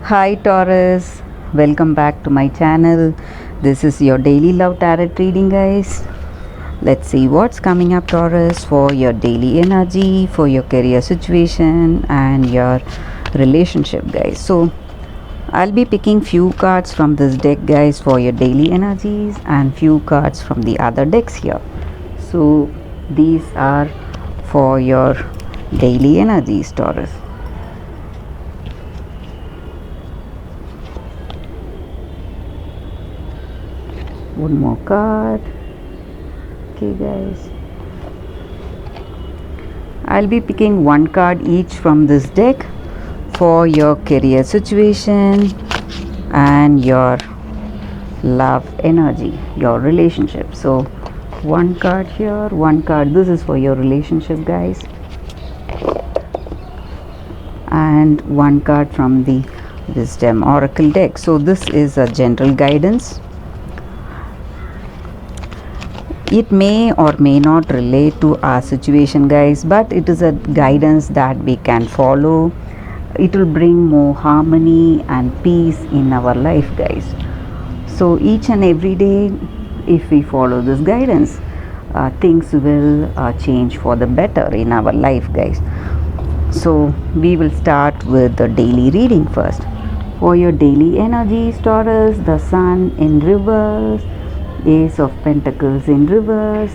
Hi Taurus, welcome back to my channel. This is your daily love tarot reading, guys. Let's see what's coming up, Taurus, for your daily energy, for your career situation, and your relationship, guys. So, I'll be picking few cards from this deck, guys, for your daily energies, and few cards from the other decks here. So, these are for your daily energies, Taurus. One more card. Okay, guys, I'll be picking one card each from this deck for your career situation and your love energy, your relationship. So one card here, one card. This is for your relationship, guys, and one card from the wisdom oracle deck. So this is a general guidance. It may or may not relate to our situation, guys, but it is a guidance that we can follow. It will bring more harmony and peace in our life, guys. So each and every day, if we follow this guidance, things will change for the better in our life, guys. So we will start with the daily reading first. For your daily energies, Taurus, the sun in reverse, Ace of Pentacles in reverse,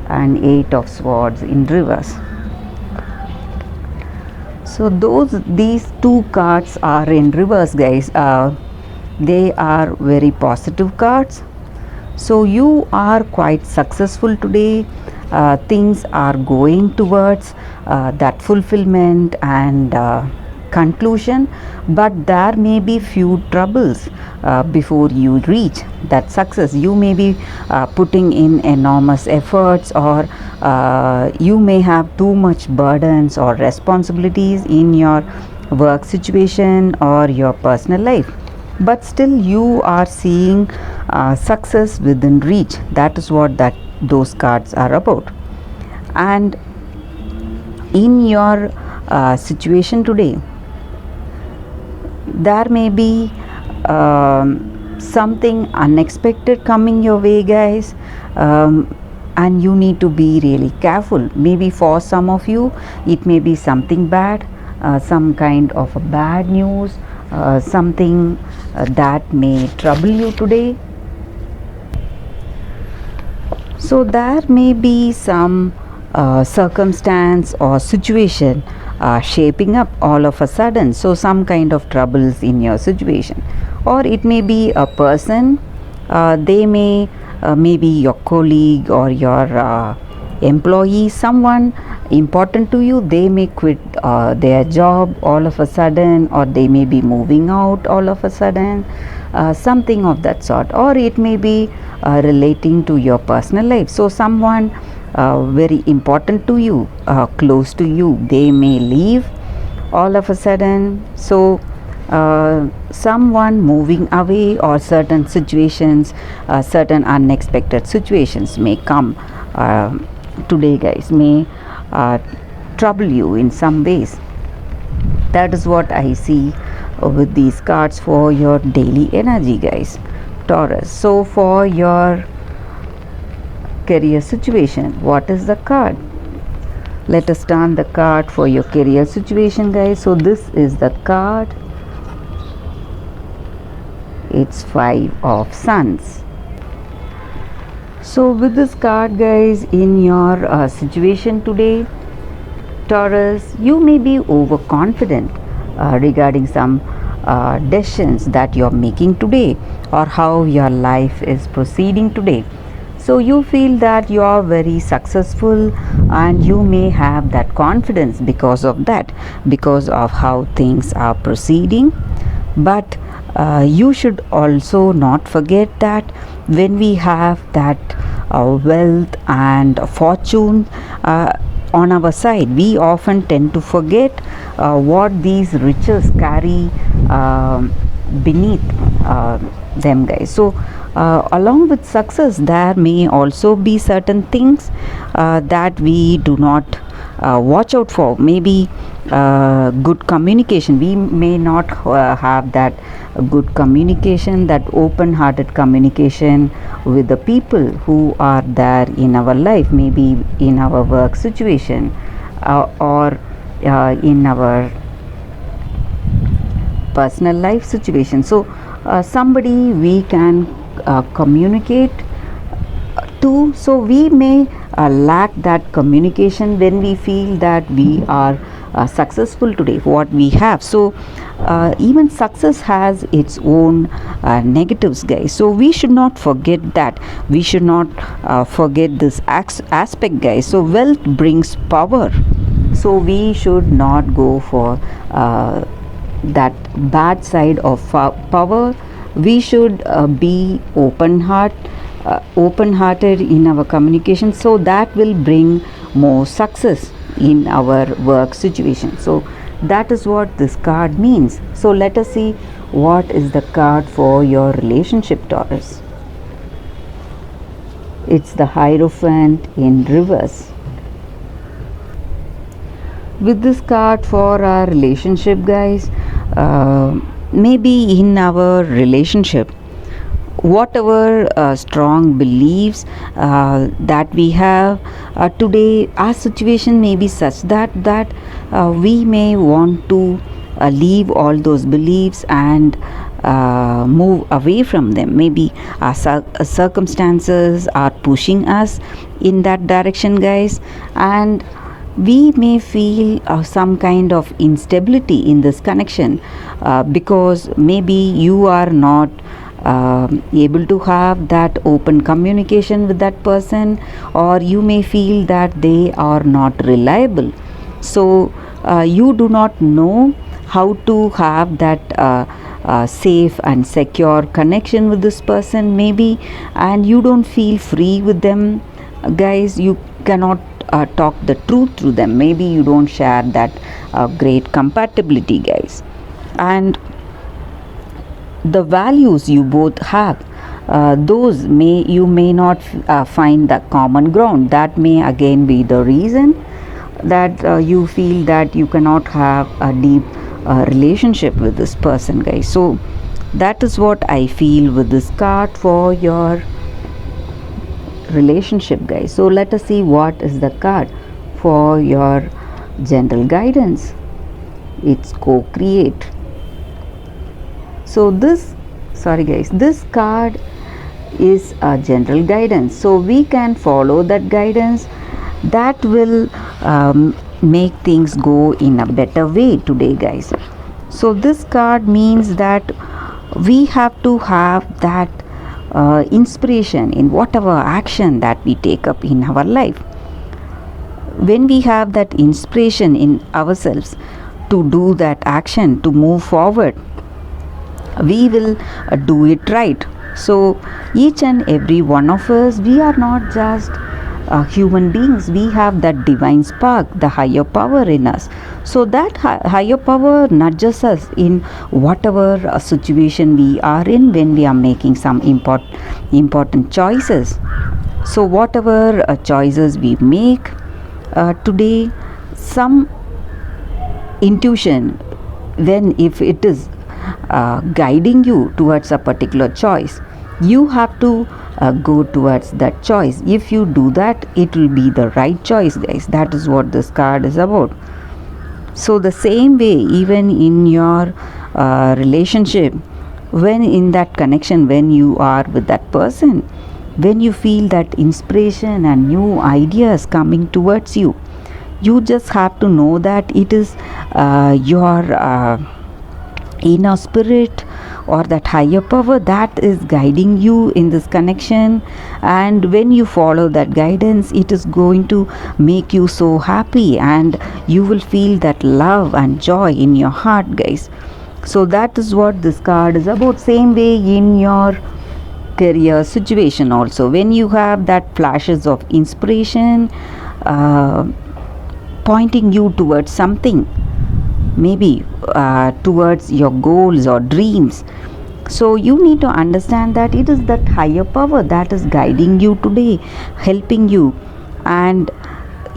and Eight of Swords in reverse. So these two cards are in reverse, guys. They are very positive cards. So you are quite successful today. Things are going towards that fulfillment and conclusion, but there may be few troubles before you reach that success. You may be putting in enormous efforts, or you may have too much burdens or responsibilities in your work situation or your personal life, but still you are seeing success within reach. That is what those cards are about. And in your situation today, there may be something unexpected coming your way, guys, and you need to be really careful. Maybe for some of you it may be something bad, some kind of a bad news, something that may trouble you today. So there may be some circumstance or situation shaping up all of a sudden. So some kind of troubles in your situation, or it may be a person. They may maybe your colleague or your employee, someone important to you. They may quit their job all of a sudden, or they may be moving out all of a sudden, something of that sort. Or it may be relating to your personal life. So someone very important to you, close to you, they may leave all of a sudden. So someone moving away, or certain situations, certain unexpected situations may come today, guys, may trouble you in some ways. That is what I see with these cards for your daily energy, guys, Taurus. So for your career situation, what is the card? Let us turn the card for your career situation, guys. So this is the card. It's Five of Suns. So with this card, guys, in your situation today, Taurus, you may be overconfident regarding some decisions that you're making today, or how your life is proceeding today. So you feel that you are very successful, and you may have that confidence because of that, because of how things are proceeding. But you should also not forget that when we have that wealth and fortune on our side, we often tend to forget what these riches carry beneath them, guys. So along with success, there may also be certain things that we do not watch out for. Maybe good communication. We may not have that good communication, that open hearted communication with the people who are there in our life, maybe in our work situation, or in our personal life situation. So somebody we can communicate to. So we may lack that communication when we feel that we are successful today, what we have. So even success has its own negatives, guys. So we should not forget that. We should not forget this aspect, guys. So wealth brings power, so we should not go for that bad side of power. We should be open-hearted in our communication, so that will bring more success in our work situation. So that is what this card means. So let us see what is the card for your relationship, Taurus. It's the Hierophant in reverse. With this card for our relationship, guys, maybe in our relationship, whatever strong beliefs that we have today, our situation may be such that we may want to leave all those beliefs and move away from them. Maybe our circumstances are pushing us in that direction, guys, and we may feel some kind of instability in this connection because maybe you are not able to have that open communication with that person, or you may feel that they are not reliable. So you do not know how to have that safe and secure connection with this person, maybe, and you don't feel free with them, guys. You cannot talk the truth to them. Maybe you don't share that great compatibility, guys, and the values you both have, those you may not find the common ground. That may again be the reason that you feel that you cannot have a deep relationship with this person, guys. So that is what I feel with this card for your relationship, guys. So let us see what is the card for your general guidance. It's co-create. So this card is a general guidance, so we can follow that guidance. That will make things go in a better way today, guys. So this card means that we have to have that inspiration in whatever action that we take up in our life. When we have that inspiration in ourselves to do that action, to move forward, we will do it right. So each and every one of us, we are not just human beings. We have that divine spark, the higher power in us. So that higher power nudges us in whatever situation we are in when we are making some important choices. So whatever choices we make today, some intuition, when if it is guiding you towards a particular choice, you have to go towards that choice. If you do that, it will be the right choice, guys. That is what this card is about. So the same way, even in your relationship, when in that connection, when you are with that person, when you feel that inspiration and new ideas coming towards you, you just have to know that it is your inner spirit or that higher power that is guiding you in this connection. And when you follow that guidance, it is going to make you so happy, and you will feel that love and joy in your heart, guys. So that is what this card is about. Same way in your career situation also, when you have that flashes of inspiration pointing you towards something, maybe towards your goals or dreams. So you need to understand that it is that higher power that is guiding you today, helping you, and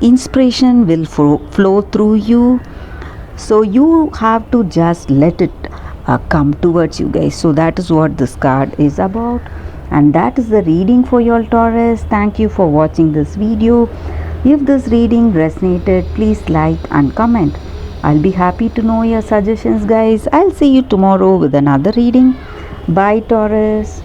inspiration will flow through you. So you have to just let it come towards you, guys. So that is what this card is about, and that is the reading for your Taurus. Thank you for watching this video. If this reading resonated, please like and comment. I'll be happy to know your suggestions, guys. I'll see you tomorrow with another reading. Bye, Taurus.